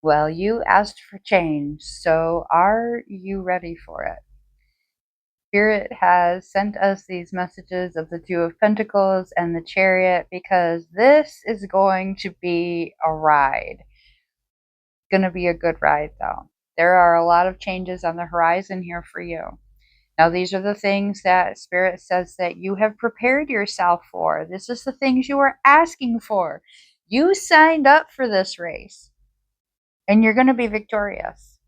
Well, you asked for change, so are you ready for it? Spirit has sent us these messages of the Two of Pentacles and the Chariot because this is going to be a ride. It's going to be a good ride, though. There are a lot of changes on the horizon here for you. Now, these are the things that Spirit says that you have prepared yourself for. This is the things you are asking for. You signed up for this race, and you're going to be victorious.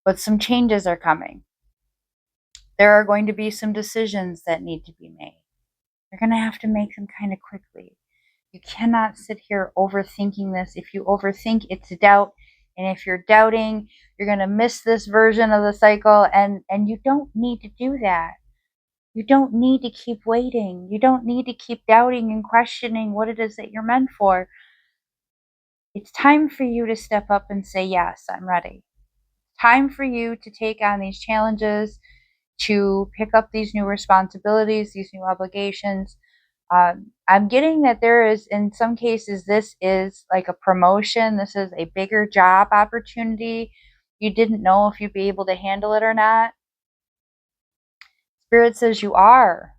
But some changes are coming. There are going to be some decisions that need to be made. You're going to have to make them kind of quickly. You cannot sit here overthinking this. If you overthink, it's doubt. And if you're doubting, you're going to miss this version of the cycle. And you don't need to do that. You don't need to keep waiting. You don't need to keep doubting and questioning what it is that you're meant for. It's time for you to step up and say, yes, I'm ready. Time for you to take on these challenges, to pick up these new responsibilities, these new obligations. I'm getting that there is, in some cases, this is like a promotion. This is a bigger job opportunity. You didn't know if you'd be able to handle it or not. Spirit says you are.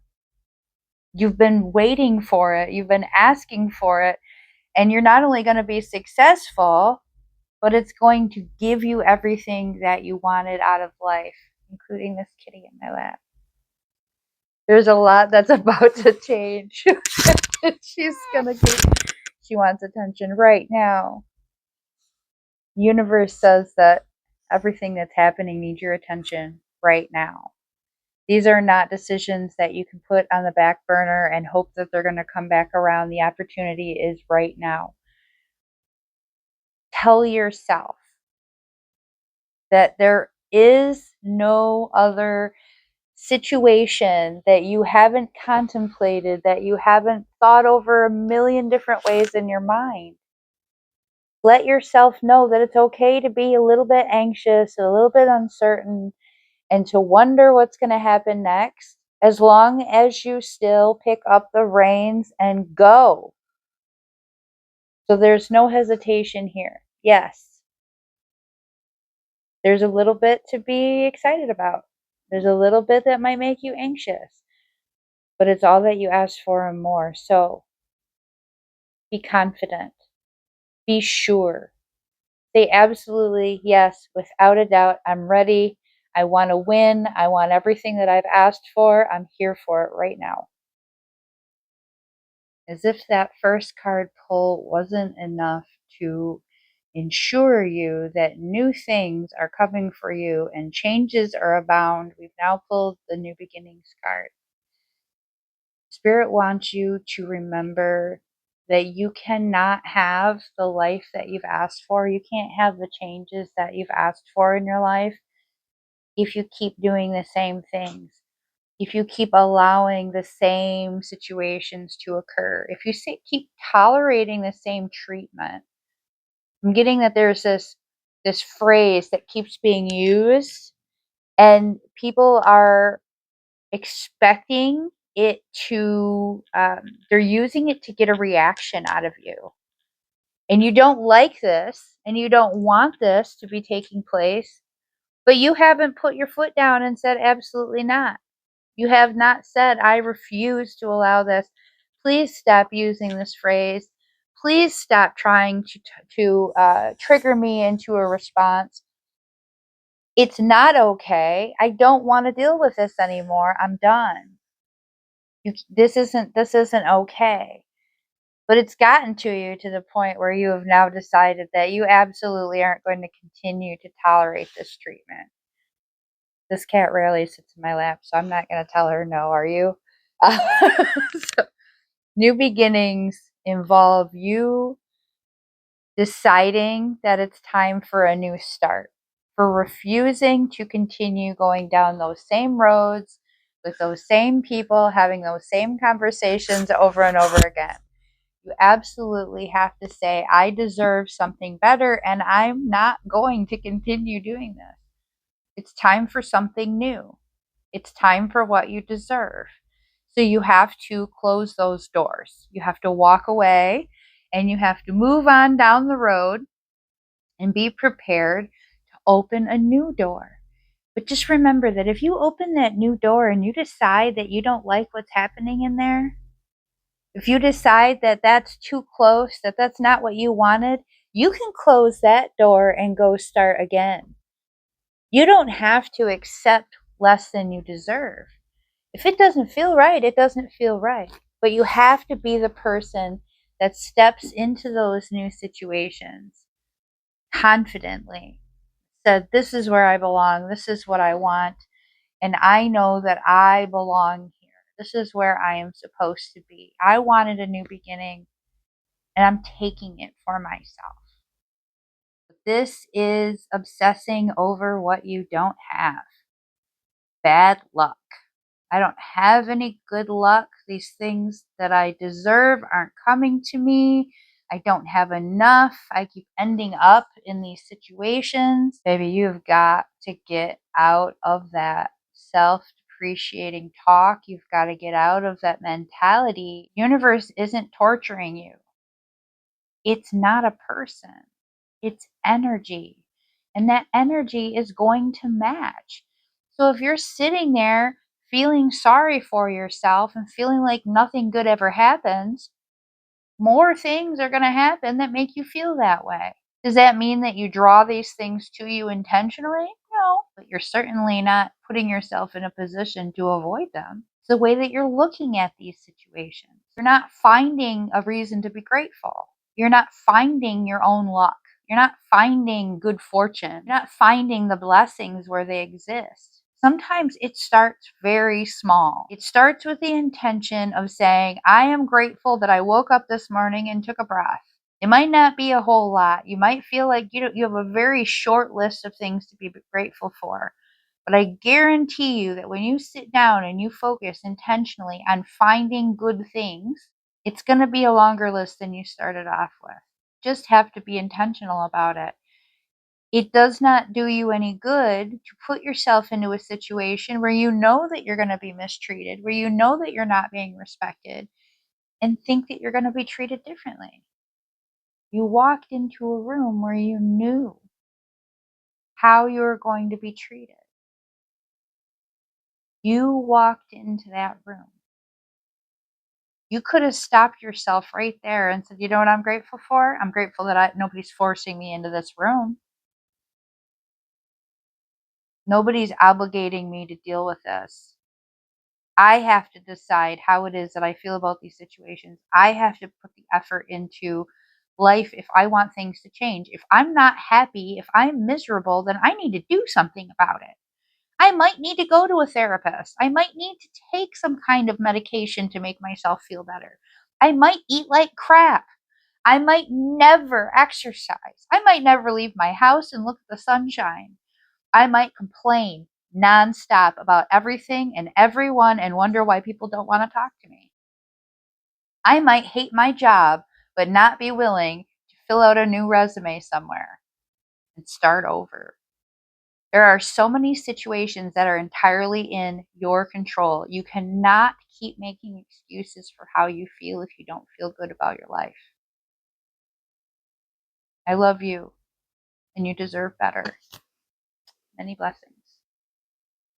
You've been waiting for it. You've been asking for it. And you're not only going to be successful, but it's going to give you everything that you wanted out of life, including this kitty in my lap. There's a lot that's about to change. She wants attention right now. The universe says that everything that's happening needs your attention right now. These are not decisions that you can put on the back burner and hope that they're going to come back around. The opportunity is right now. Tell yourself that there is no other situation that you haven't contemplated, that you haven't thought over a million different ways in your mind. Let yourself know that it's okay to be a little bit anxious, a little bit uncertain, and to wonder what's going to happen next, as long as you still pick up the reins and go. So there's no hesitation here. Yes, there's a little bit to be excited about. There's a little bit that might make you anxious, but it's all that you asked for and more. So be confident, be sure. Say absolutely yes, without a doubt. I'm ready. I want to win. I want everything that I've asked for. I'm here for it right now. As if that first card pull wasn't enough to ensure you that new things are coming for you and changes are abound, we've now pulled the New Beginnings card. Spirit wants you to remember that you cannot have the life that you've asked for. You can't have the changes that you've asked for in your life if you keep doing the same things, if you keep allowing the same situations to occur, if you keep tolerating the same treatment. I'm getting that there's this phrase that keeps being used, and people are expecting it to, they're using it to get a reaction out of you. And you don't like this, and you don't want this to be taking place, but you haven't put your foot down and said, absolutely not. You have not said, I refuse to allow this. Please stop using this phrase. Please stop trying to trigger me into a response. It's not okay. I don't want to deal with this anymore. I'm done. This isn't okay. But it's gotten to you to the point where you have now decided that you absolutely aren't going to continue to tolerate this treatment. This cat rarely sits in my lap, so I'm not going to tell her no, are you? So, new beginnings involve you deciding that it's time for a new start, for refusing to continue going down those same roads with those same people, having those same conversations over and over again. You absolutely have to say, I deserve something better, and I'm not going to continue doing this. It's time for something new. It's time for what you deserve. So you have to close those doors. You have to walk away, and you have to move on down the road and be prepared to open a new door. But just remember that if you open that new door and you decide that you don't like what's happening in there, if you decide that that's too close, that that's not what you wanted, you can close that door and go start again. You don't have to accept less than you deserve. If it doesn't feel right, it doesn't feel right. But you have to be the person that steps into those new situations confidently, said, "This is where I belong. This is what I want. And I know that I belong here. This is where I am supposed to be. I wanted a new beginning, and I'm taking it for myself." This is obsessing over what you don't have. Bad luck. I don't have any good luck. These things that I deserve aren't coming to me. I don't have enough. I keep ending up in these situations. Baby, you've got to get out of that self depreciating talk. You've got to get out of that mentality. Universe isn't torturing you. It's not a person. It's energy. And that energy is going to match. So if you're sitting there feeling sorry for yourself and feeling like nothing good ever happens, more things are going to happen that make you feel that way. Does that mean that you draw these things to you intentionally? No, but you're certainly not putting yourself in a position to avoid them. It's the way that you're looking at these situations. You're not finding a reason to be grateful. You're not finding your own luck. You're not finding good fortune. You're not finding the blessings where they exist. Sometimes it starts very small. It starts with the intention of saying, I am grateful that I woke up this morning and took a breath. It might not be a whole lot. You might feel like you have a very short list of things to be grateful for. But I guarantee you that when you sit down and you focus intentionally on finding good things, it's going to be a longer list than you started off with. Just have to be intentional about it. It does not do you any good to put yourself into a situation where you know that you're going to be mistreated, where you know that you're not being respected, and think that you're going to be treated differently. You walked into a room where you knew how you were going to be treated. You walked into that room. You could have stopped yourself right there and said, you know what I'm grateful for? I'm grateful that nobody's forcing me into this room. Nobody's obligating me to deal with this. I have to decide how it is that I feel about these situations. I have to put the effort into life if I want things to change. If I'm not happy, if I'm miserable, then I need to do something about it. I might need to go to a therapist. I might need to take some kind of medication to make myself feel better. I might eat like crap. I might never exercise. I might never leave my house and look at the sunshine. I might complain nonstop about everything and everyone and wonder why people don't want to talk to me. I might hate my job, but not be willing to fill out a new resume somewhere and start over. There are so many situations that are entirely in your control. You cannot keep making excuses for how you feel if you don't feel good about your life. I love you, and you deserve better. Many blessings.